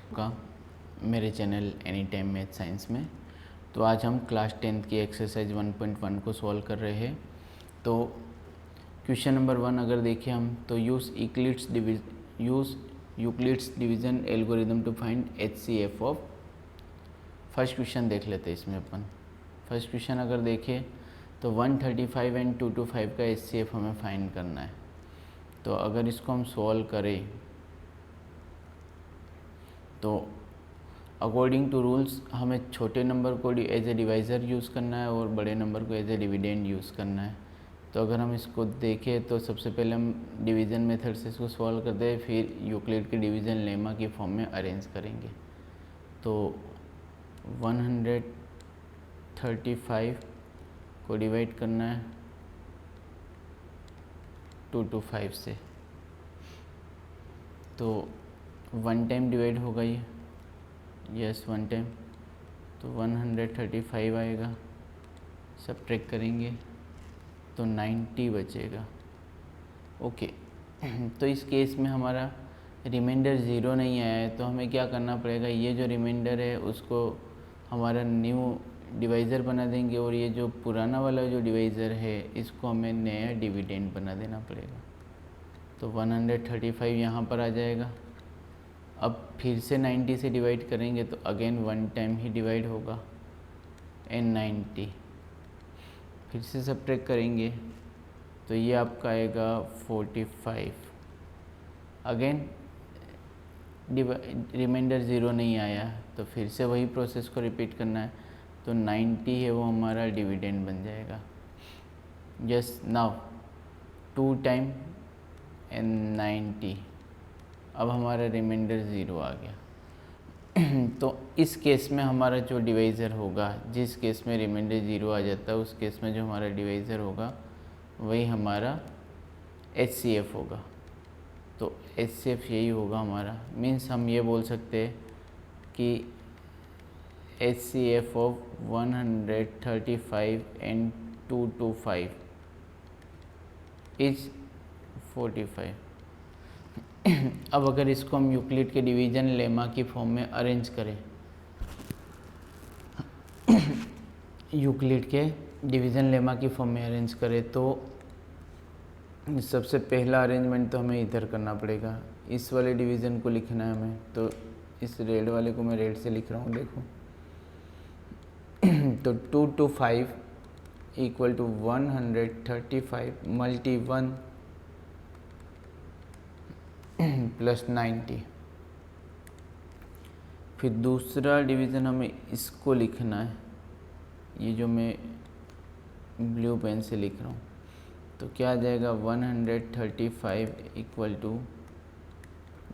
का मेरे channel any time math science में। तो आज हम क्लास 10th की एक्सरसाइज 1.1 को सॉल्व कर रहे हैं। तो क्वेश्चन नंबर 1 अगर देखें हम, तो use Euclid's division algorithm to find HCF of. First question देख लेते हैं इसमें अपन। फर्स्ट क्वेश्चन अगर देखें तो 135 एंड 225 का HCF हमें फाइंड करना है। तो अगर इसको हम सॉल्व करें तो अकॉर्डिंग टू रूल्स हमें छोटे नंबर को एज ए डिवाइज़र यूज़ करना है और बड़े नंबर को एज ए डिविडेंड यूज़ करना है। तो अगर हम इसको देखें तो सबसे पहले हम डिवीज़न मेथड से इसको सॉल्व करते हैं, फिर यूक्लिड के डिवीज़न लेमा की फॉर्म में अरेंज करेंगे। तो 135 को डिवाइड करना है 225 से, तो 1 टाइम डिवाइड होगा ये, यस 1 टाइम, तो 135 आएगा। सब्ट्रैक्ट करेंगे तो 90 बचेगा। ओके तो इस केस में हमारा रिमाइंडर ज़ीरो नहीं आया है, तो हमें क्या करना पड़ेगा, ये जो रिमाइंडर है उसको हमारा न्यू डिवाइज़र बना देंगे और ये जो पुराना वाला जो डिवाइज़र है इसको हमें नया डिविडेंड बना देना पड़ेगा। तो 135 यहाँ पर आ जाएगा। अब फिर से 90 से डिवाइड करेंगे तो अगेन 1 टाइम ही डिवाइड होगा एंड 90, फिर से सब्ट्रैक्ट करेंगे तो ये आपका आएगा 45। अगेन रिमाइंडर ज़ीरो नहीं आया तो फिर से वही प्रोसेस को रिपीट करना है, तो 90 है वो हमारा डिविडेंड बन जाएगा। यस नाउ 2 टाइम एंड 90, अब हमारा रिमाइंडर ज़ीरो आ गया। तो इस केस में हमारा जो डिवाइज़र होगा, जिस केस में रिमाइंडर ज़ीरो आ जाता है उस केस में जो हमारा डिवाइज़र होगा वही हमारा HCF होगा। तो HCF यही होगा हमारा। मीन्स हम ये बोल सकते हैं कि HCF ऑफ 135 एंड 225 इज 45। अब अगर इसको हम यूक्लिड के डिवीज़न लेमा की फॉर्म में अरेंज करें, यूक्लिड के डिवीज़न लेमा की फॉर्म में अरेंज करें तो सबसे पहला अरेंजमेंट तो हमें इधर करना पड़ेगा, इस वाले डिवीज़न को लिखना है हमें। तो इस रेड वाले को मैं रेड से लिख रहा हूँ, देखो। तो 2 to 5 equal to 135 multi 1 plus 90। फिर दूसरा डिवीज़न हमें इसको लिखना है, ये जो मैं ब्लू पेन से लिख रहा हूँ। तो क्या आ जाएगा 135 equal to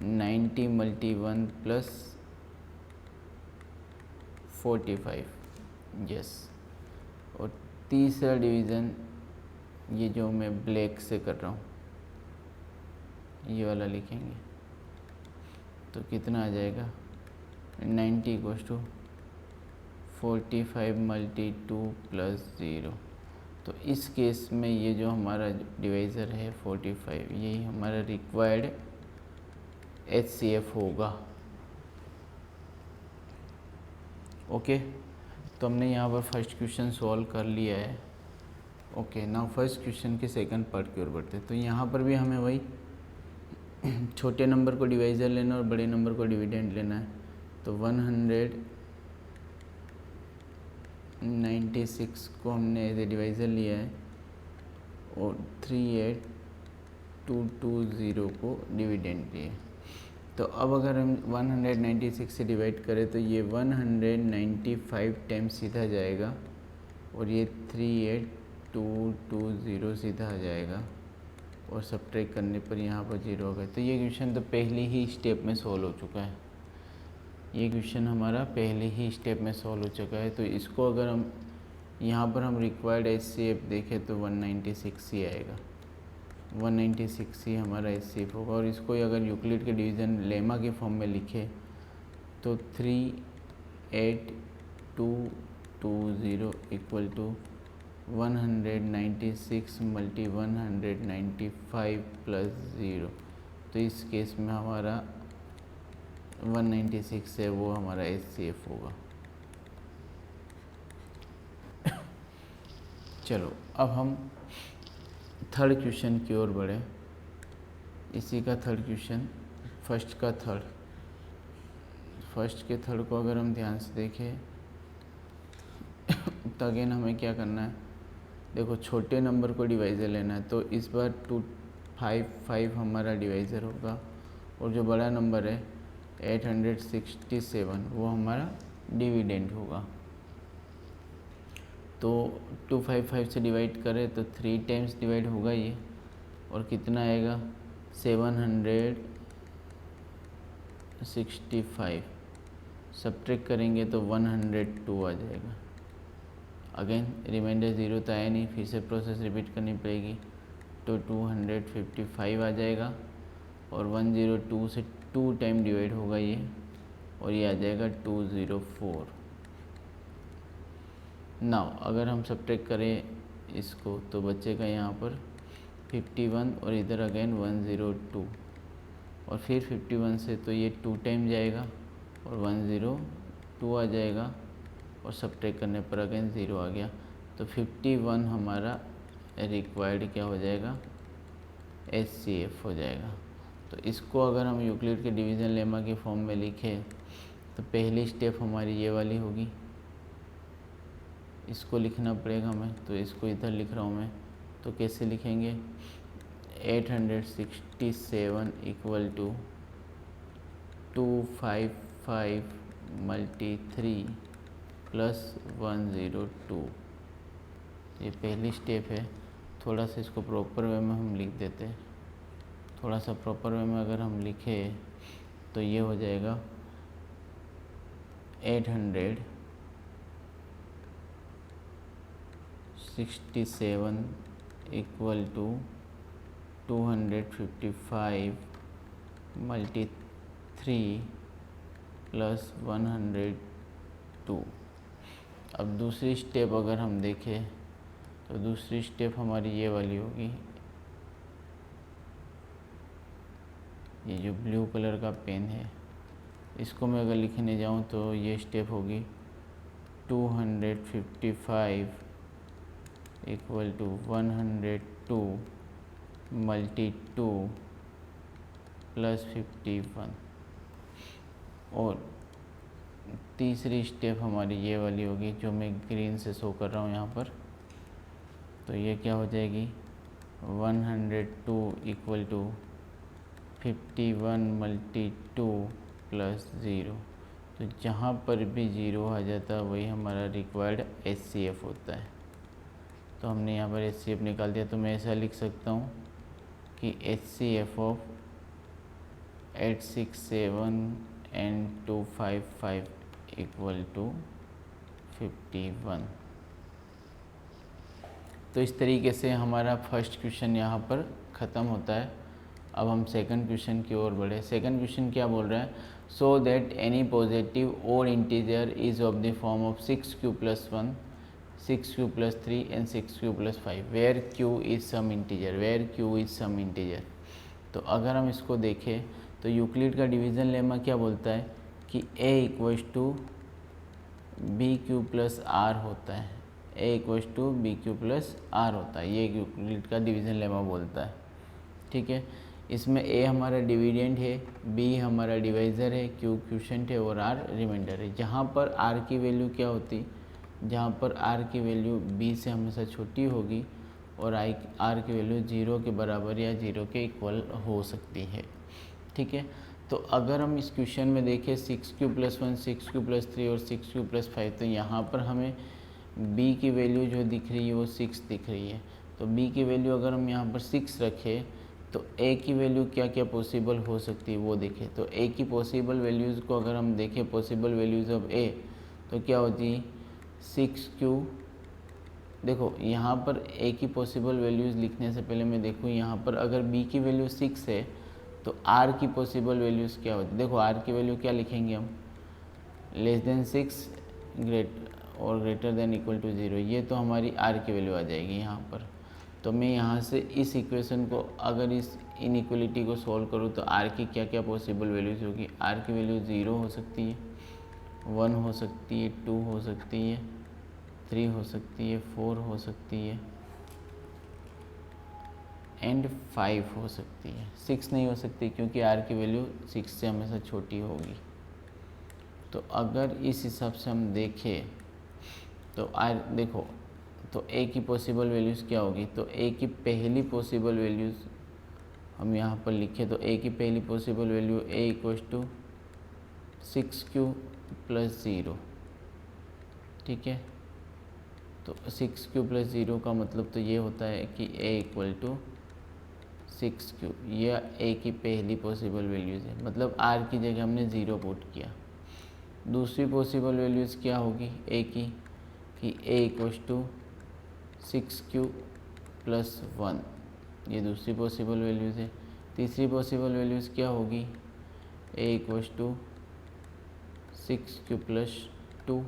90 multi 1 plus 45, yes. और तीसरा डिवीज़न ये जो मैं ब्लैक से कर रहा हूँ, ये वाला लिखेंगे तो कितना आ जाएगा 90 इक्वल्स टू 45 मल्टी 2 प्लस 0। तो इस केस में ये जो हमारा डिवाइज़र है 45, यही हमारा रिक्वायर्ड HCF होगा। ओके तो हमने यहाँ पर फर्स्ट क्वेश्चन सॉल्व कर लिया है। ओके नाउ फर्स्ट क्वेश्चन के सेकंड पार्ट की ओर बढ़ते हैं। तो यहाँ पर भी हमें वही छोटे नंबर को डिवाइज़र लेना और बड़े नंबर को डिविडेंड लेना है। तो 196 को हमने एज ए डिवाइज़र लिया है और 38220 को डिविडेंड दिए। तो अब अगर हम 196 से डिवाइड करें तो ये 195 टाइम सीधा जाएगा और ये 38220 सीधा आ जाएगा और सब्ट्रैक्ट करने पर यहाँ पर 0 होगा। तो ये क्वेश्चन तो पहले ही स्टेप में सॉल्व हो चुका है, ये क्वेश्चन हमारा पहले ही स्टेप में सॉल्व हो चुका है। तो इसको अगर हम यहाँ पर हम रिक्वायर्ड HCF देखें तो 196 ही आएगा, 196 ही हमारा HCF होगा। और इसको अगर यूक्लिड के डिवीज़न लेमा के फॉर्म में लिखे तो 38220 इक्वल टू 196 मल्टी 195 प्लस 0। तो इस केस में हमारा 196 है वो हमारा HCF होगा। चलो अब हम थर्ड क्वेश्चन की ओर बढ़े। इसी का थर्ड क्वेश्चन, फर्स्ट के थर्ड को अगर हम ध्यान से देखें तो अगेन हमें क्या करना है, देखो छोटे नंबर को डिवाइज़र लेना है, तो इस बार 255 हमारा डिवाइज़र होगा और जो बड़ा नंबर है 867 वो हमारा डिविडेंड होगा। तो 255 से डिवाइड करें तो 3 टाइम्स डिवाइड होगा ये, और कितना आएगा 765। सब्ट्रैक्ट करेंगे तो 102 आ जाएगा। अगेन रिमाइंडर 0 तो आया नहीं, फिर से प्रोसेस रिपीट करनी पड़ेगी, तो 255 आ जाएगा और 102 से 2 टाइम डिवाइड होगा ये, और ये आ जाएगा 204। नाउ अगर हम सब्ट्रैक्ट करें इसको तो बचेगा यहाँ पर 51 और इधर अगेन 102, और फिर 51 से तो ये 2 टाइम जाएगा और 102 आ जाएगा, और सब्ट्रैक्ट करने पर अगेन 0 आ गया। तो 51 हमारा रिक्वायर्ड क्या हो जाएगा, HCF हो जाएगा। तो इसको अगर हम यूक्लिड के डिवीज़न लेमा के फॉर्म में लिखें तो पहली स्टेप हमारी ये वाली होगी, इसको लिखना पड़ेगा हमें, तो इसको इधर लिख रहा हूँ मैं। तो कैसे लिखेंगे, 867 इक्वल टू 255 मल्टी 3 प्लस 102। ये पहली स्टेप है। थोड़ा सा इसको प्रॉपर वे में हम लिख देते हैं। थोड़ा सा प्रॉपर वे में अगर हम लिखें तो ये हो जाएगा 867 इक्वल टू 255 मल्टी 3 प्लस 102। अब दूसरी स्टेप अगर हम देखें तो दूसरी स्टेप हमारी ये वाली होगी, ये जो ब्लू कलर का पेन है इसको मैं अगर लिखने जाऊँ तो ये स्टेप होगी 255 इक्वल टू 102 मल्टी 2 प्लस 51। और तीसरी स्टेप हमारी ये वाली होगी जो मैं ग्रीन से शो कर रहा हूँ यहाँ पर। तो ये क्या हो जाएगी 102 इक्वल टू 51 मल्टी 2 प्लस 0। तो जहाँ पर भी 0 आ जाता है वही हमारा रिक्वायर्ड HCF होता है। तो हमने यहाँ पर HCF निकाल दिया। तो मैं ऐसा लिख सकता हूँ कि HCF of 867 and 255 equal to 51। तो इस तरीके से हमारा फर्स्ट क्वेश्चन यहाँ पर ख़त्म होता है। अब हम सेकंड क्वेश्चन की ओर बढ़े। सेकंड क्वेश्चन क्या बोल रहा है, सो दैट एनी पॉजिटिव और integer is of the form of 6q + 1, 6q + 3 and 6q + 5 where q is some integer. तो अगर हम इसको देखें तो यूक्लिड का डिवीज़न लेमा क्या बोलता है कि a = bq + r होता है, a = bq + r होता है। ये यूक्लिड का डिवीज़न लेमा बोलता है। ठीक है, इसमें a हमारा डिविडेंड है, b हमारा डिवाइज़र है, q क्वोशेंट है और r रिमाइंडर है। जहाँ पर r की वैल्यू क्या होती, जहाँ पर r की वैल्यू b से हमेशा छोटी होगी और r की वैल्यू 0 के बराबर या 0 के इक्वल हो सकती है। ठीक है, तो अगर हम इस क्वेश्चन में देखें 6q + 1, 6q + 3 और 6q + 5, तो यहाँ पर हमें b की वैल्यू जो दिख रही है वो 6 दिख रही है। तो b की वैल्यू अगर हम यहाँ पर 6 रखें तो a की वैल्यू क्या क्या पॉसिबल हो सकती है वो देखें। तो a की पॉसिबल वैल्यूज़ को अगर हम देखें, पॉसिबल वैल्यूज़ ऑफ a, तो क्या होती है 6q। देखो यहाँ पर a की पॉसिबल वैल्यूज़ लिखने से पहले मैं देखूँ यहाँ पर अगर b की वैल्यू 6 है तो r की पॉसिबल वैल्यूज़ क्या होती है। देखो r की वैल्यू क्या लिखेंगे हम, <6 और greater than equal to 0। ये तो हमारी r की वैल्यू आ जाएगी यहाँ पर। तो मैं यहाँ से इस इक्वेशन को अगर इस इनइक्वलिटी को सॉल्व करूँ तो आर की क्या क्या पॉसिबल वैल्यूज़ होगी। आर की वैल्यू 0 हो सकती है, 1 हो सकती है, 2 हो सकती है, 3 हो सकती है, 4 हो सकती है एंड 5 हो सकती है। 6 नहीं हो सकती क्योंकि आर की वैल्यू 6 से हमेशा छोटी होगी। तो अगर इस हिसाब से हम देखें तो आर देखो, तो ए की पॉसिबल वैल्यूज़ क्या होगी। तो ए की पहली पॉसिबल वैल्यूज़ हम यहाँ पर लिखें तो ए की पहली possible value a equals to 6q + 0, ठीक है। तो 6q + 0 का मतलब तो ये होता है कि a इक्वल टू 6q, यह a की पहली पॉसिबल वैल्यूज़ है, मतलब r की जगह हमने 0 पुट किया। दूसरी पॉसिबल वैल्यूज़ क्या होगी a की कि a इक्वल्स टू 6q + 1, ये दूसरी पॉसिबल वैल्यूज़ है। तीसरी पॉसिबल वैल्यूज़ क्या होगी a इक्वल्स टू 6q + 2,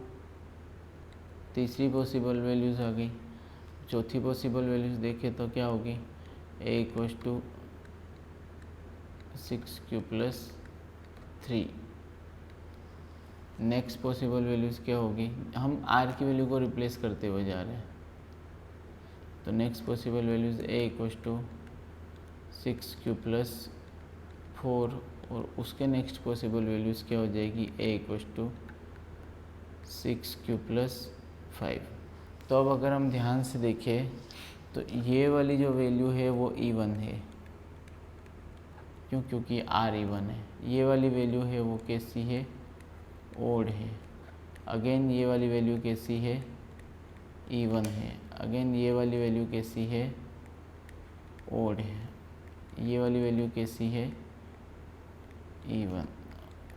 तीसरी पॉसिबल वैल्यूज़ आ गई। चौथी पॉसिबल वैल्यूज़ देखें तो क्या होगी a equals to 6q + 3। Next possible values क्या होगी, हम r की वैल्यू को रिप्लेस करते हुए जा रहे हैं। तो next possible values a equals to 6q + 4 और उसके नेक्स्ट पॉसिबल वैल्यूज़ क्या हो जाएगी a इक्वल्स टू 6q + 5। तो अब अगर हम ध्यान से देखें तो ये वाली जो वैल्यू है वो इवन है, क्यों, क्योंकि r इवन है। ये वाली वैल्यू है वो कैसी है, ओड है। अगेन ये वाली वैल्यू कैसी है, इवन है। अगेन ये वाली वैल्यू कैसी है, ओड है। ये वाली वैल्यू कैसी है, इवन।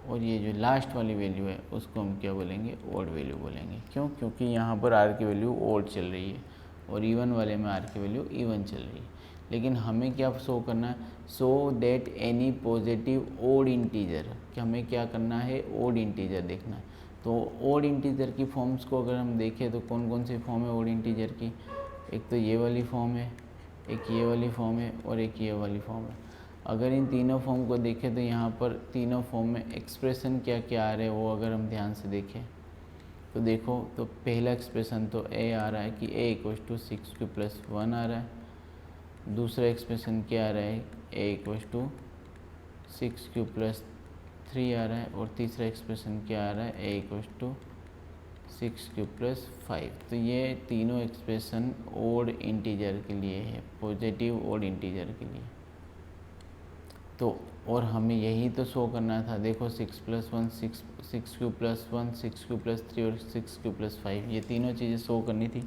और ये जो लास्ट वाली वैल्यू है उसको हम क्या बोलेंगे, ओड वैल्यू बोलेंगे। क्यों, क्योंकि यहाँ पर आर की वैल्यू ओड चल रही है और इवन वाले में आर की वैल्यू इवन चल रही है। लेकिन हमें क्या शो करना है, so that any positive odd integer, कि हमें क्या करना है, ओड इंटीजर देखना है। तो ओड इंटीजर की फॉर्म्स को अगर हम देखें तो कौन कौन सी फॉर्म है ओड इंटीजर की, एक तो ये वाली फॉर्म है, एक ये वाली फॉर्म है और एक ये वाली फॉर्म है। अगर इन तीनों फॉर्म को देखें तो यहाँ पर तीनों फॉर्म में एक्सप्रेशन क्या क्या आ रहे हैं वो अगर हम ध्यान से देखें तो देखो, तो पहला एक्सप्रेशन तो a आ रहा है कि a इक्वल्स टू 6q + 1 आ रहा है। दूसरा एक्सप्रेशन क्या आ रहा है, a इक्वल्स टू 6q + 3 आ रहा है। और तीसरा एक्सप्रेशन क्या आ रहा है, a इक्वल्स टू 6q + 5। तो ये तीनों एक्सप्रेशन ओड इंटीजर के लिए है, पॉजिटिव ओड इंटीजर के लिए। तो और हमें यही तो शो करना था। देखो 6 + 1 6q + 1 6q + 3 और 6q + 5, ये तीनों चीज़ें शो करनी थी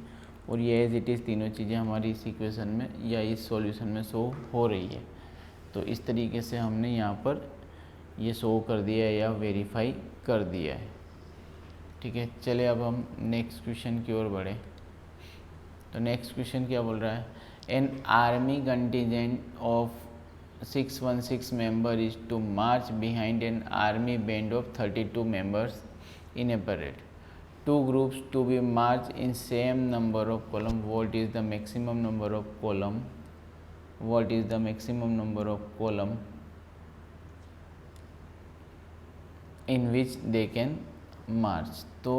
और ये एज इट इज़ तीनों चीज़ें हमारी इस इक्वेशन में या इस सॉल्यूशन में शो हो रही है। तो इस तरीके से हमने यहाँ पर ये शो कर दिया है या वेरीफाई कर दिया है, ठीक है। चले अब हम नेक्स्ट क्वेश्चन की ओर बढ़ें। तो नेक्स्ट क्वेश्चन क्या बोल रहा है, an army contingent of 616 member is to march behind an army band of 32 members in a parade. Two groups to be marched in same number of column. What is the maximum number of column? What is the maximum number of column in which they can march? तो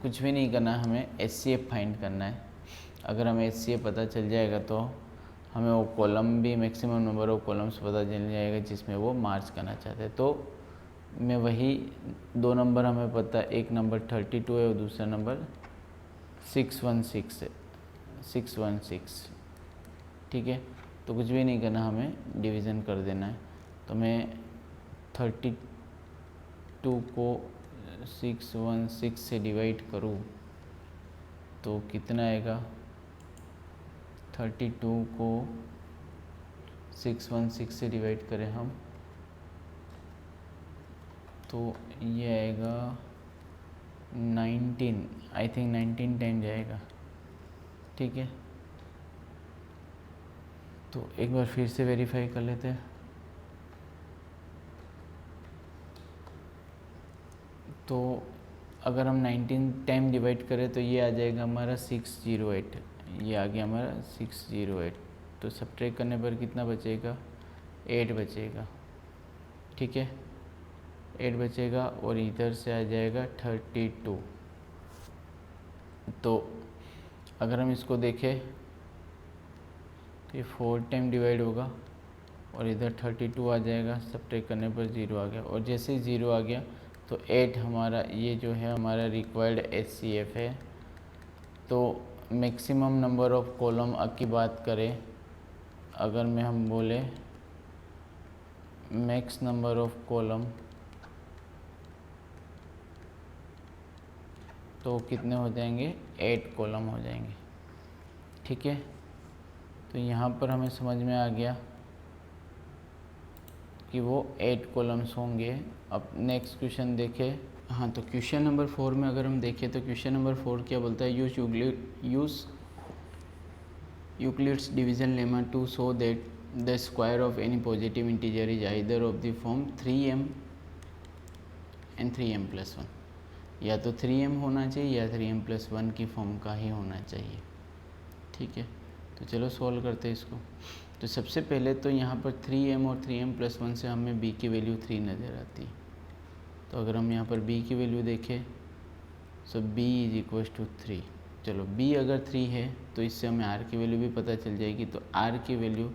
कुछ भी नहीं करना है, हमें HCF find करना है। अगर हमें HCF पता चल जाएगा तो हमें वो कॉलम भी मैक्सिमम नंबर ऑफ कॉलम्स पता चल जाएगा जिसमें वो मार्च करना चाहते हैं। तो मैं वही दो नंबर हमें पता है, एक नंबर 32 है और दूसरा नंबर 616 है, 616, ठीक है। तो कुछ भी नहीं करना, हमें डिवीज़न कर देना है। तो मैं 32 को 616 से डिवाइड करूँ तो कितना आएगा, 32 को 616 से डिवाइड करें हम तो ये आएगा 19, आई थिंक 19 टाइम जाएगा, ठीक है। तो एक बार फिर से वेरीफाई कर लेते हैं। तो अगर हम 19 टाइम डिवाइड करें तो ये आ जाएगा हमारा 608, ये आ गया हमारा 608। तो सब्ट्रैक्ट करने पर कितना बचेगा, 8 बचेगा, ठीक है, 8 बचेगा और इधर से आ जाएगा 32। तो अगर हम इसको देखें तो ये 4 टाइम डिवाइड होगा और इधर 32 आ जाएगा, सब्ट्रैक्ट करने पर 0 आ गया। और जैसे ही 0 आ गया तो 8 हमारा ये जो है हमारा रिक्वायर्ड HCF है। तो मैक्सिमम नंबर ऑफ कॉलम की बात करें, अगर मैं हम बोले मैक्स नंबर ऑफ कॉलम, तो कितने हो जाएंगे, 8 कॉलम हो जाएंगे, ठीक है। तो यहाँ पर हमें समझ में आ गया कि वो 8 कॉलम्स होंगे। अब नेक्स्ट क्वेश्चन देखें। हाँ, तो क्वेश्चन नंबर 4 में अगर हम देखें तो क्वेश्चन नंबर 4 क्या बोलता है, use Euclid's division lemma to show that the square of any positive integer is either of the form 3m and 3m+1। या तो 3m होना चाहिए या 3m+1 की फॉर्म का ही होना चाहिए, ठीक है। तो चलो सॉल्व करते हैं इसको। तो सबसे पहले तो यहाँ पर 3m और 3m+1 से हमें b की वैल्यू 3 नज़र आती है। तो अगर हम यहाँ पर b की वैल्यू देखें तो b = 3। चलो b अगर 3 है तो इससे हमें r की वैल्यू भी पता चल जाएगी। तो r की वैल्यू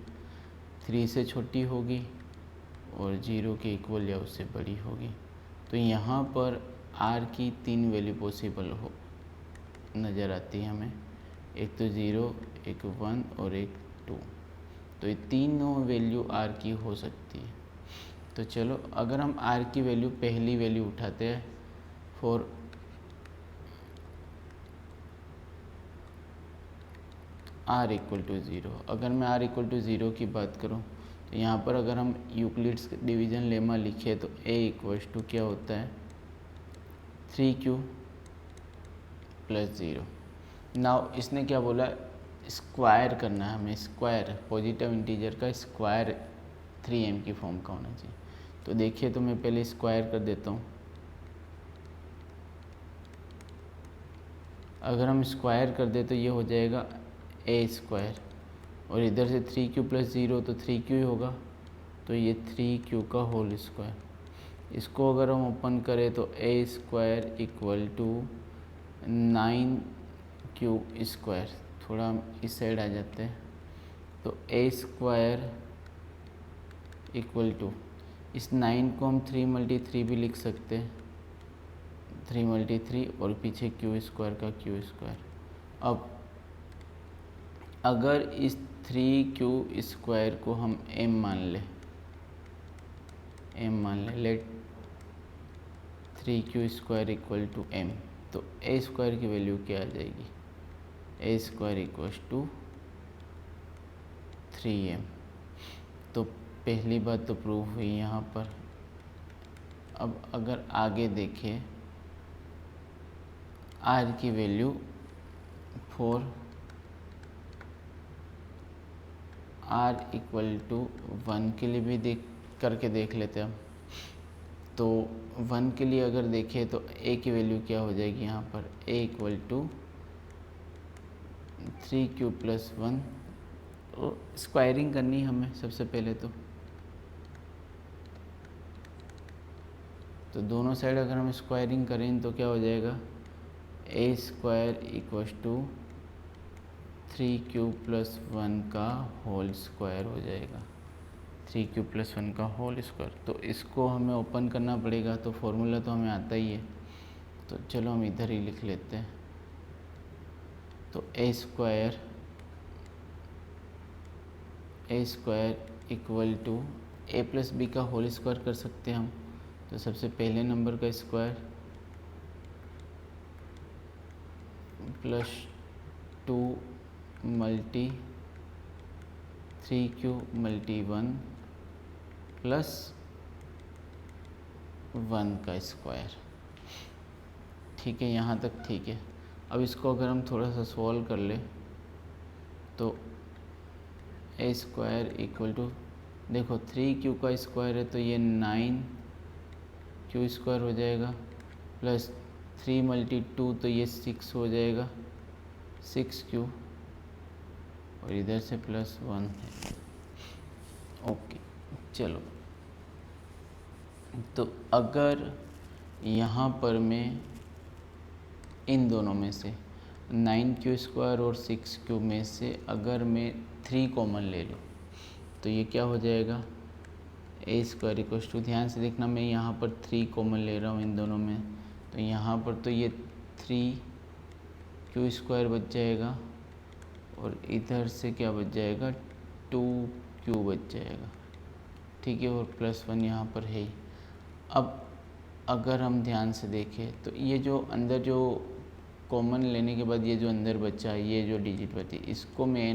3 से छोटी होगी और 0 के इक्वल या उससे बड़ी होगी। तो यहाँ पर r की 3 वैल्यू पॉसिबल हो नज़र आती है हमें, एक तो 0, एक 1 और एक 2। तो ये तीनों वैल्यू r की हो सकती है। तो चलो अगर हम r की वैल्यू पहली वैल्यू उठाते हैं फॉर r = 0। अगर मैं r = 0 की बात करूं तो यहाँ पर अगर हम यूक्लिड्स डिवीज़न लेमा लिखे तो a क्या होता है, 3q + 0। नाउ इसने क्या बोला, स्क्वायर करना है हमें, स्क्वायर पॉजिटिव इंटीजर का स्क्वायर 3m की फॉर्म का होना चाहिए। तो देखिए, तो मैं पहले स्क्वायर कर देता हूँ। अगर हम स्क्वायर कर दे तो ये हो जाएगा a² और इधर से 3q + 0 तो 3q ही होगा, तो ये 3q का होल स्क्वायर। इसको अगर हम ओपन करें तो a² = 9q²। थोड़ा हम इस साइड आ जाते हैं। तो a² = इस 9 को हम 3 × 3 भी लिख सकते हैं, 3 × 3 और पीछे q² का q²। अब अगर इस 3q² को हम m मान लें, लेट 3q² = m, तो a² की वैल्यू क्या आ जाएगी, a² = 3m। तो पहली बात तो प्रूव हुई यहाँ पर। अब अगर आगे देखें, r की वैल्यू फॉर r = 1 के लिए भी करके देख लेते हैं हम। तो 1 के लिए अगर देखें तो a की वैल्यू क्या हो जाएगी, यहाँ पर a = 3q + 1। तो स्क्वायरिंग करनी है हमें सबसे पहले तो दोनों साइड अगर हम स्क्वायरिंग करें तो क्या हो जाएगा, a² = 3q + 1 का होल स्क्वायर हो जाएगा, 3q + 1 का होल स्क्वायर। तो इसको हमें ओपन करना पड़ेगा, तो फॉर्मूला तो हमें आता ही है। तो चलो हम इधर ही लिख लेते हैं। तो a² = a + b का होल स्क्वायर कर सकते हैं हम। तो सबसे पहले नंबर का स्क्वायर +2 × 3q × 1 + 1 का स्क्वायर, ठीक है, यहाँ तक ठीक है। अब इसको अगर हम थोड़ा सा सॉल्व कर ले तो a² = देखो 3q का स्क्वायर है तो ये 9q² हो जाएगा, प्लस 3 × 2 तो ये 6 हो जाएगा, 6q और इधर से +1 है। ओके, चलो, तो अगर यहाँ पर मैं इन दोनों में से 9q² और 6q में से अगर मैं 3 कॉमन ले लूँ तो ये क्या हो जाएगा, a² इक्वल्स टू, ध्यान से देखना मैं यहाँ पर 3 कॉमन ले रहा हूँ इन दोनों में, तो यहाँ पर तो ये 3q² बच जाएगा और इधर से क्या बच जाएगा, 2q बच जाएगा, ठीक है, और +1 यहाँ पर है ही। अब अगर हम ध्यान से देखें तो ये जो अंदर जो कॉमन लेने के बाद ये जो अंदर बचा है, ये जो डिजिट बची, इसको मैं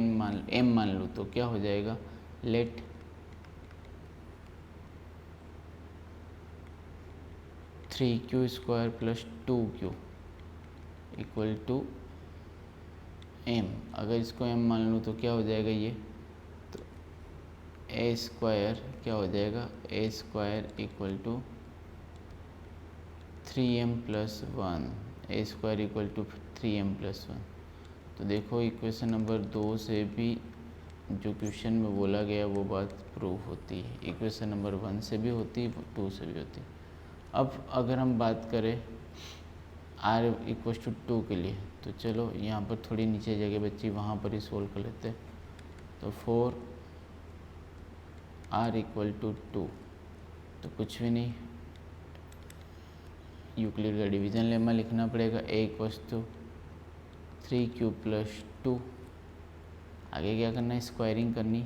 m मान लूँ तो क्या हो जाएगा, late 3q² + 2q equal to m। अगर इसको m मान लूँ तो क्या हो जाएगा ये, तो a² क्या हो जाएगा, a² equal to 3m + 1, a² equal to 3m + 1। तो देखो इक्वेशन नंबर 2 से भी जो क्वेश्चन में बोला गया वो बात प्रूव होती है, इक्वेशन नंबर 1 से भी होती है, 2 से भी होती है। अब अगर हम बात करें r = 2 के लिए, तो चलो यहाँ पर थोड़ी नीचे जगह बची, वहाँ पर ही सोल्व कर लेते हैं। तो 4r = 2, तो कुछ भी नहीं, यूक्लिड का डिवीज़न लेमा लिखना पड़ेगा, a = 3q + 2। आगे क्या करना है, स्क्वायरिंग करनी,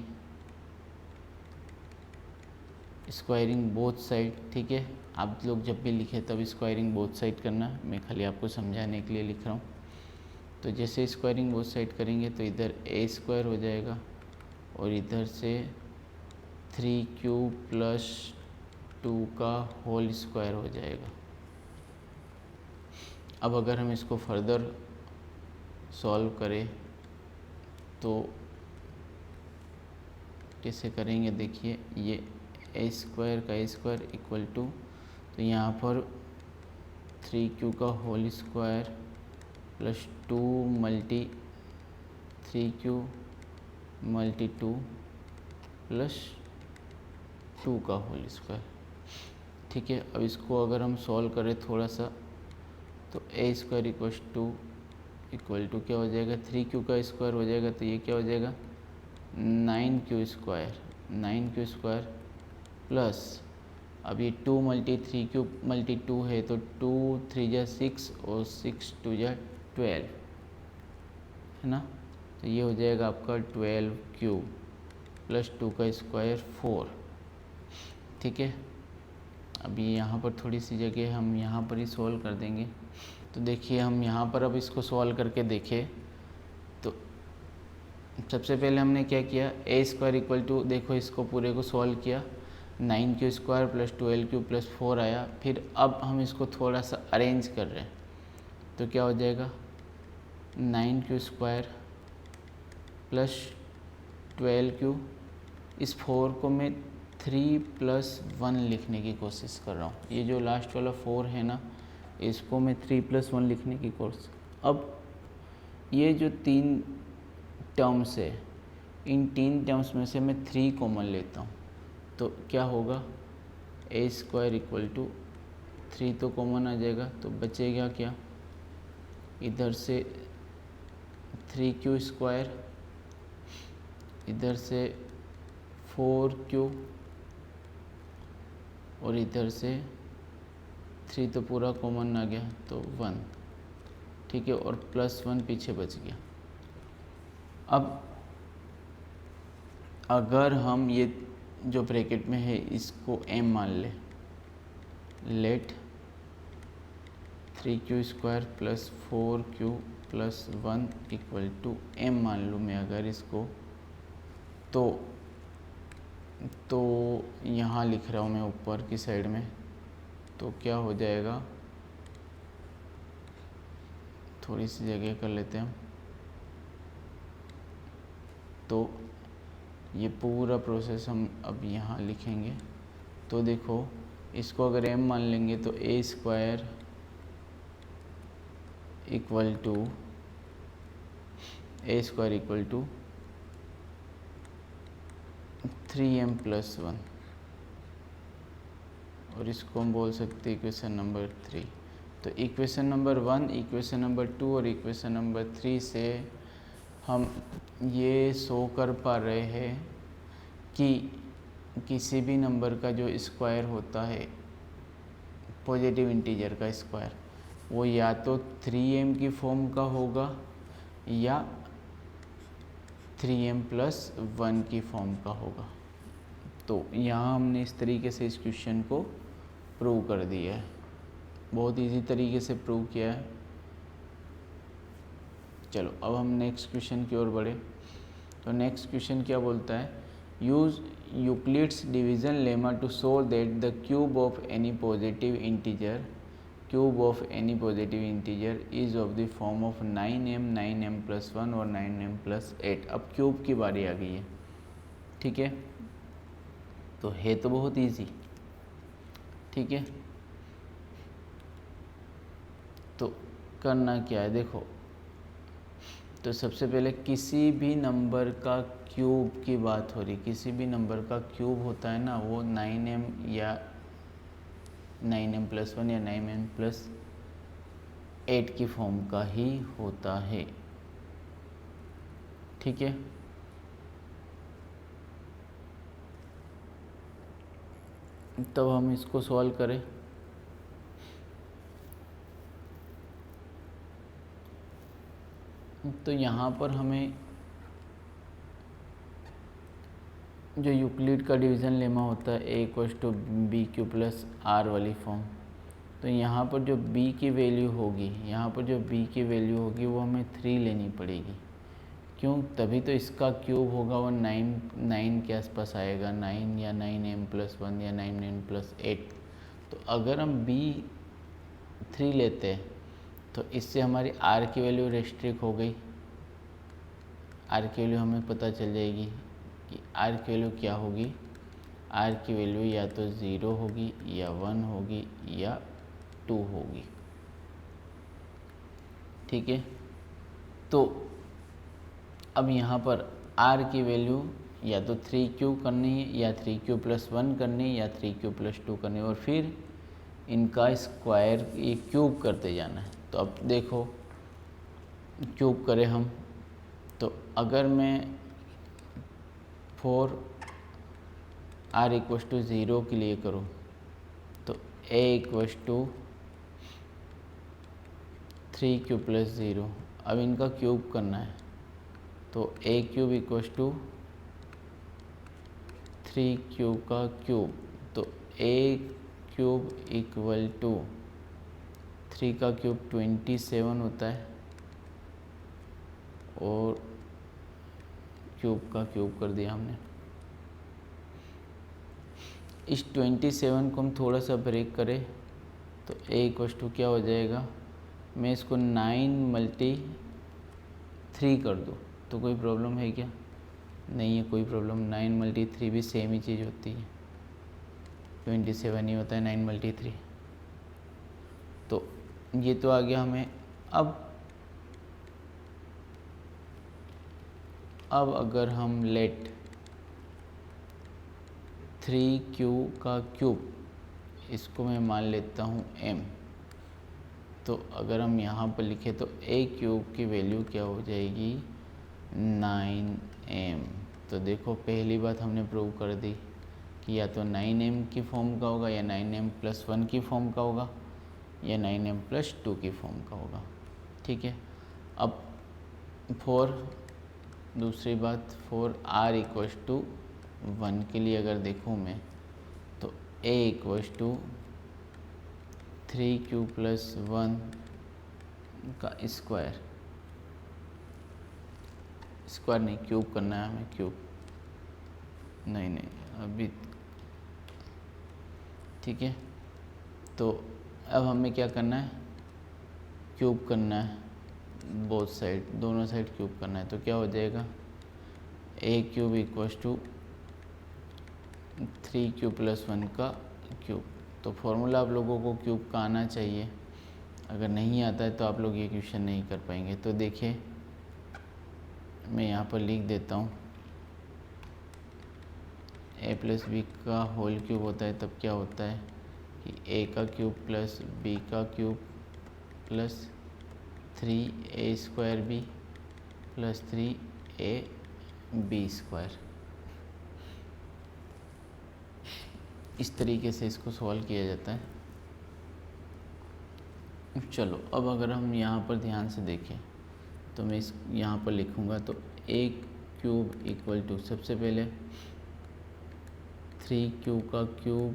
स्क्वायरिंग बोथ साइड, ठीक है। आप लोग जब भी लिखे तब स्क्वायरिंग बोथ साइड करना, मैं खाली आपको समझाने के लिए लिख रहा हूँ। तो जैसे स्क्वायरिंग बोथ साइड करेंगे तो इधर a² हो जाएगा और इधर से 3q + 2 का होल स्क्वायर हो जाएगा। अब अगर हम इसको फर्दर सॉल्व करें तो कैसे करेंगे, देखिए ये a² का a² इक्वल टू, तो यहाँ पर 3q का होल स्क्वायर + 2 × 3q × 2 + 2 का होल स्क्वायर, ठीक है। अब इसको अगर हम सॉल्व करें थोड़ा सा, तो a² = 2 इक्वल टू क्या हो जाएगा, 3q का स्क्वायर हो जाएगा, तो ये क्या हो जाएगा, 9q² प्लस, अब ये 2 × 3q × 2 है, तो 2 3 = 6 और 6 2 = 12, है ना। तो ये हो जाएगा आपका 12q + 2 का स्क्वायर 4, ठीक है। अभी यहाँ पर थोड़ी सी जगह हम यहाँ पर ही सॉल्व कर देंगे। तो देखिए हम यहाँ पर अब इसको सॉल्व करके देखें तो सबसे पहले हमने क्या किया, a² इक्वल टू, देखो इसको पूरे को सॉल्व किया, 9q² + 12q + 4 आया। फिर अब हम इसको थोड़ा सा अरेंज कर रहे हैं, तो क्या हो जाएगा, 9q² + 12q, इस 4 को मैं 3 + 1 लिखने की कोशिश कर रहा हूँ। ये जो लास्ट वाला 4 है ना, इसको मैं 3 + 1 लिखने की कोशिश। अब ये जो 3 टर्म्स है, इन 3 टर्म्स में से मैं 3 कॉमन लेता हूँ, तो क्या होगा, a² इक्वल टू 3 तो कॉमन आ जाएगा, तो बचेगा क्या, इधर से 3q², इधर से 4q और इधर से 3 तो पूरा कॉमन आ गया, तो 1, ठीक है, और +1 पीछे बच गया। अब अगर हम ये जो ब्रैकेट में है इसको m मान ले, late 3q² + 4q + 1 equal to m मान लूँ मैं अगर इसको, तो यहाँ लिख रहा हूँ मैं ऊपर की साइड में, तो क्या हो जाएगा, थोड़ी सी जगह कर लेते हैं हम। तो ये पूरा प्रोसेस हम अब यहाँ लिखेंगे। तो देखो इसको अगर m मान लेंगे तो a² इक्वल टू 3m + 1, और इसको हम बोल सकते हैं इक्वेशन नंबर 3। तो इक्वेशन नंबर 1, इक्वेशन नंबर 2 और इक्वेशन नंबर 3 से हम ये शो कर पा रहे हैं कि किसी भी नंबर का जो स्क्वायर होता है, पॉजिटिव इंटीजर का स्क्वायर, वो या तो 3m की फॉर्म का होगा या 3m+1 की फॉर्म का होगा। तो यहाँ हमने इस तरीके से इस क्वेश्चन को प्रूव कर दिया है, बहुत इजी तरीके से प्रूव किया है। चलो अब हम नेक्स्ट क्वेश्चन की ओर बढ़े। तो नेक्स्ट क्वेश्चन क्या बोलता है, use Euclid's division lemma to show that the cube of any positive integer is of the form of 9m 9m+1 और 9m+8। अब क्यूब की बारी आ गई है, ठीक है। तो है तो बहुत इजी, ठीक है। तो करना क्या है, देखो, तो सबसे पहले किसी भी नंबर का क्यूब की बात हो रही, किसी भी नंबर का क्यूब होता है ना, वो 9m या 9m+1 या 9m+8 की फॉर्म का ही होता है, ठीक है। तब हम इसको सॉल्व करें। तो यहाँ पर हमें जो यूक्लिड का डिवीज़न लेमा होता है a=bq+r वाली फॉर्म, तो यहाँ पर जो b की वैल्यू होगी, वो हमें 3 लेनी पड़ेगी। क्यों? तभी तो इसका क्यूब होगा वो 9 के आसपास आएगा, 9 या 9m+1 या 9m+8। तो अगर हम b 3 लेते हैं तो इससे हमारी r की वैल्यू रेस्ट्रिक्ट हो गई। r की वैल्यू हमें पता चल जाएगी कि r की वैल्यू क्या होगी। r की वैल्यू या तो 0 होगी या 1 होगी या 2 होगी, ठीक है। तो अब यहाँ पर r की वैल्यू या तो 3q करनी है या 3q+1 करनी है या 3q+2 करनी है, और फिर इनका स्क्वायर ये क्यूब करते जाना है। तो अब देखो क्यूब करें हम, तो अगर मैं फॉर r=0 के लिए करूँ तो a=3q+0। अब इनका क्यूब करना है, तो a³ 3q का क्यूब, तो a³ = 3 का क्यूब 27 होता है, और क्यूब का क्यूब कर दिया हमने। इस 27 को हम थोड़ा सा ब्रेक करें तो a= क्या हो जाएगा, मैं इसको 9×3 कर दूँ तो कोई प्रॉब्लम है क्या? नहीं है, कोई प्रॉब्लम। 9×3 भी सेम ही चीज़ होती है, 27 ही होता है 9×3। तो ये तो आ गया हमें। अब अगर हम लेट 3q का क्यूब, इसको मैं मान लेता हूँ m, तो अगर हम यहाँ पर लिखें तो a³ की वैल्यू क्या हो जाएगी, 9m। तो देखो पहली बात हमने प्रूव कर दी कि या तो 9m की फॉर्म का होगा या 9m+1 की फॉर्म का होगा या 9m+2 की फॉर्म का होगा, ठीक है। अब दूसरी बात, फॉर r=1 के लिए अगर देखूँ मैं, तो a=3q+1 का स्क्वायर नहीं, क्यूब करना है हमें, क्यूब नहीं अभी, ठीक है। तो अब हमें क्या करना है, क्यूब करना है, बोथ साइड, दोनों साइड क्यूब करना है। तो क्या हो जाएगा, a³ 3q+1 का क्यूब। तो फॉर्मूला आप लोगों को क्यूब का आना चाहिए, अगर नहीं आता है तो आप लोग ये क्वेश्चन नहीं कर पाएंगे। तो देखिए मैं यहाँ पर लिख देता हूँ, a+b का होल क्यूब होता है तब क्या होता है कि ए का क्यूब प्लस बी का cube plus 3a² plus 3ab²। इस तरीके से इसको सॉल्व किया जाता है। चलो अब अगर हम यहाँ पर ध्यान से देखें तो मैं इस यहाँ पर लिखूँगा तो a क्यूब इक्वल टू सबसे पहले 3q का क्यूब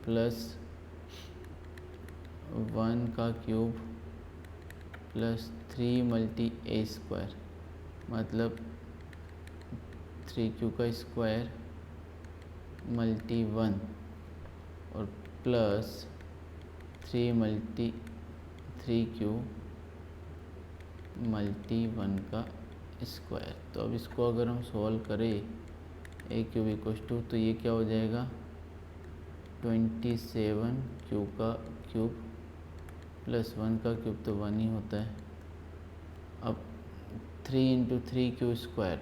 प्लस 1 का क्यूब प्लस 3 × a², मतलब 3q का स्क्वायर मल्टी 1 और प्लस 3 × 3q मल्टी 1 का स्क्वायर। तो अब इसको अगर हम सॉल्व करें ए क्यूब इक्वल टू, तो ये क्या हो जाएगा 27q का क्यूब प्लस 1 का क्यूब तो 1 ही होता है। अब 3 × 3q²,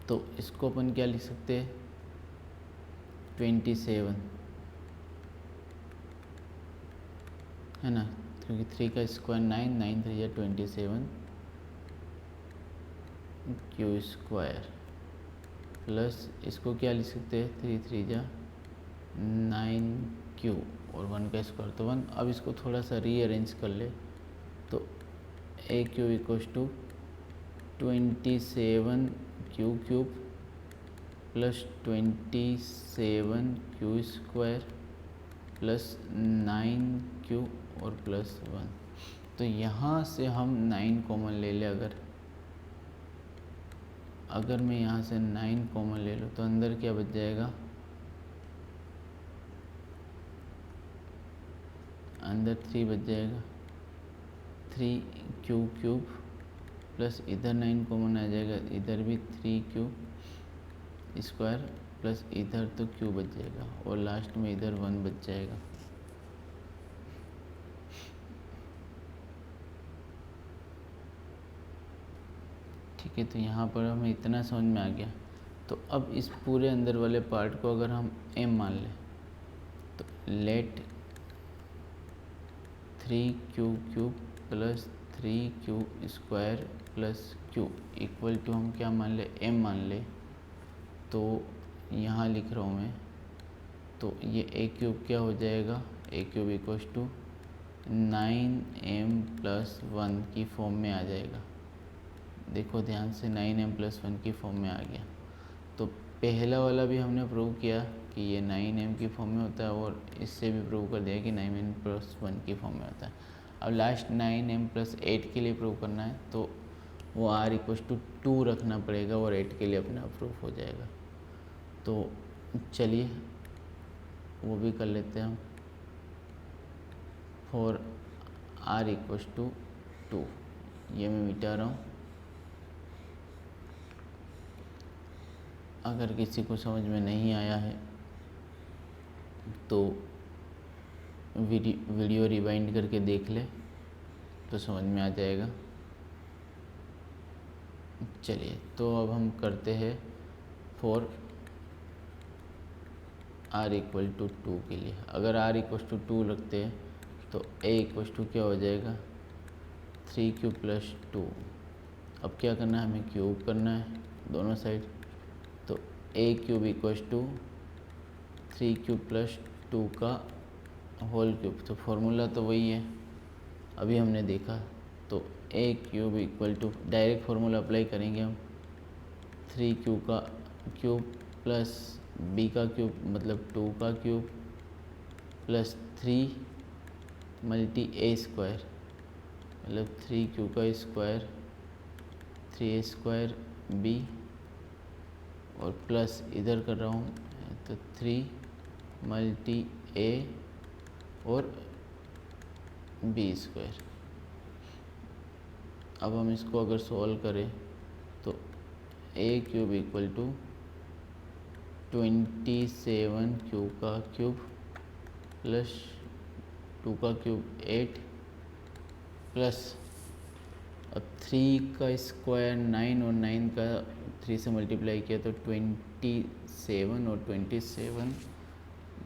तो इसको अपन क्या लिख सकते हैं 27, है ना, क्योंकि 3 का स्क्वायर 9, 9 3 या 27 q² प्लस इसको क्या लिख सकते हैं 3 3 जा 9q और 1 का स्क्वायर तो 1। अब इसको थोड़ा सा रीअरेंज कर ले तो a cube equals to 27q³ plus 27q² plus 9q और प्लस 1। तो यहाँ से हम 9 कॉमन ले ले, अगर मैं यहाँ से 9 कॉमन ले लूँ तो अंदर क्या बच जाएगा, अंदर 3 बच जाएगा, 3q³ प्लस इधर 9 कॉमन आ जाएगा, इधर भी 3q² प्लस इधर तो q बच जाएगा और लास्ट में इधर 1 बच जाएगा। ठीक है, तो यहाँ पर हमें इतना समझ में आ गया। तो अब इस पूरे अंदर वाले पार्ट को अगर हम m मान लें तो let 3q³ plus 3q² plus q equal to हम क्या मान ले m मान ले। तो यहाँ लिख रहा हूँ मैं, तो ये a³ क्या हो जाएगा, a³ इक्वल्स टू 9m+1 की फॉर्म में आ जाएगा। देखो ध्यान से 9m+1 की फॉर्म में आ गया। तो पहला वाला भी हमने प्रूव किया कि ये 9m की फॉर्म में होता है और इससे भी प्रूव कर दिया कि 9m+1 की फॉर्म में होता है। अब लास्ट 9m+8 के लिए प्रूव करना है तो वो r इक्वल्स टू 2 रखना पड़ेगा और 8 के लिए अपना प्रूफ हो जाएगा। तो चलिए वो भी कर लेते हैं हम। फॉर r इक्वल्स टू 2, ये मैं मिटा रहा हूँ। अगर किसी को समझ में नहीं आया है तो वीडियो रिवाइंड करके देख ले तो समझ में आ जाएगा। चलिए तो अब हम करते हैं फॉर r इक्वल टू 2 के लिए। अगर r इक्वल टू 2 रखते हैं तो a इक्वल टू क्या हो जाएगा 3q प्लस 2। अब क्या करना है, हमें क्यूब करना है दोनों साइड। तो a³ equals to 3q plus 2 का होल क्यूब। तो फॉर्मूला तो वही है अभी हमने देखा। तो a³ equal to direct formula apply करेंगे हम, 3q का क्यूब प्लस b का क्यूब मतलब 2 का क्यूब प्लस 3 × a² मतलब 3q का स्क्वायर 3a² b और प्लस इधर कर रहा हूँ तो 3 × a और b²। अब हम इसको अगर सॉल्व करें तो a³ इक्वल टू 27q का क्यूब प्लस 2 का क्यूब 8 प्लस अब 3 का स्क्वायर 9 और 9 का 3 से मल्टीप्लाई किया तो 27 और 27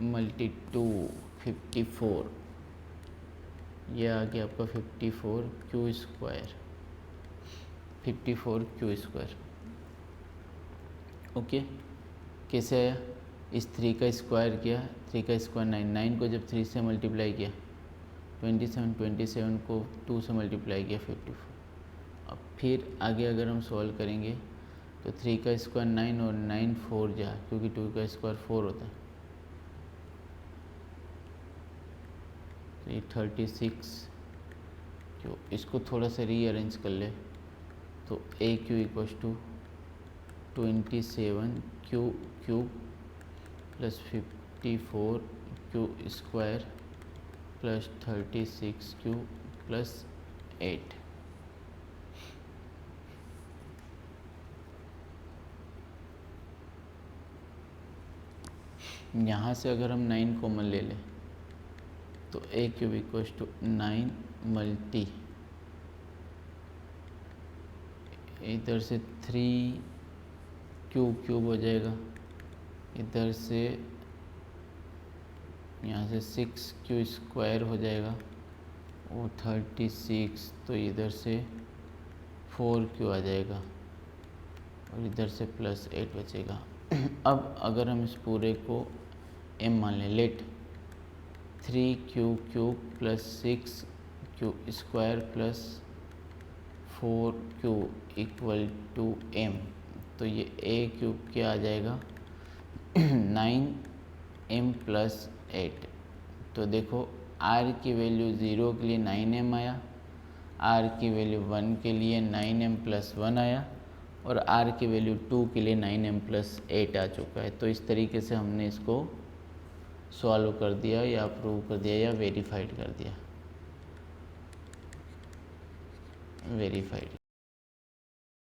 मल्टी 2 54, ये आ गया आपका 54 q square, 54 q square. Okay, कैसे आया? इस 3 का स्क्वायर किया, 3 का स्क्वायर 9, 9 को जब 3 से मल्टीप्लाई किया 27, 27 को 2 से मल्टीप्लाई किया 54। अब फिर आगे अगर हम सॉल्व करेंगे तो 3 का स्क्वायर 9 और 9 4 जा, क्योंकि 2 का स्क्वायर 4 होता है, तो ये 36 क्यू। इसको थोड़ा सा रीअरेंज कर ले तो a q equals to 27 q cube plus 54 q square plus 36 q plus 8। यहाँ से अगर हम 9 कॉमन ले लें तो a cube equals to 9 multi इधर से 3 क्यूब हो जाएगा, इधर से यहाँ से 6 क्यू स्क्वायर हो जाएगा और 36, तो इधर से 4 क्यू आ जाएगा और इधर से प्लस 8 बचेगा। अब अगर हम इस पूरे को m मान लें, let 3 q cube plus 6 q square plus 4 q equal to m, तो ये a क्यूब क्या आ जाएगा 9m प्लस 8। तो देखो r की वैल्यू 0 के लिए 9m आया, r की वैल्यू 1 के लिए 9m प्लस 1 आया और r की वैल्यू 2 के लिए 9m प्लस 8 आ चुका है। तो इस तरीके से हमने इसको सॉल्व कर दिया या प्रूव कर दिया या वेरीफाइड कर दिया, वेरीफाइड।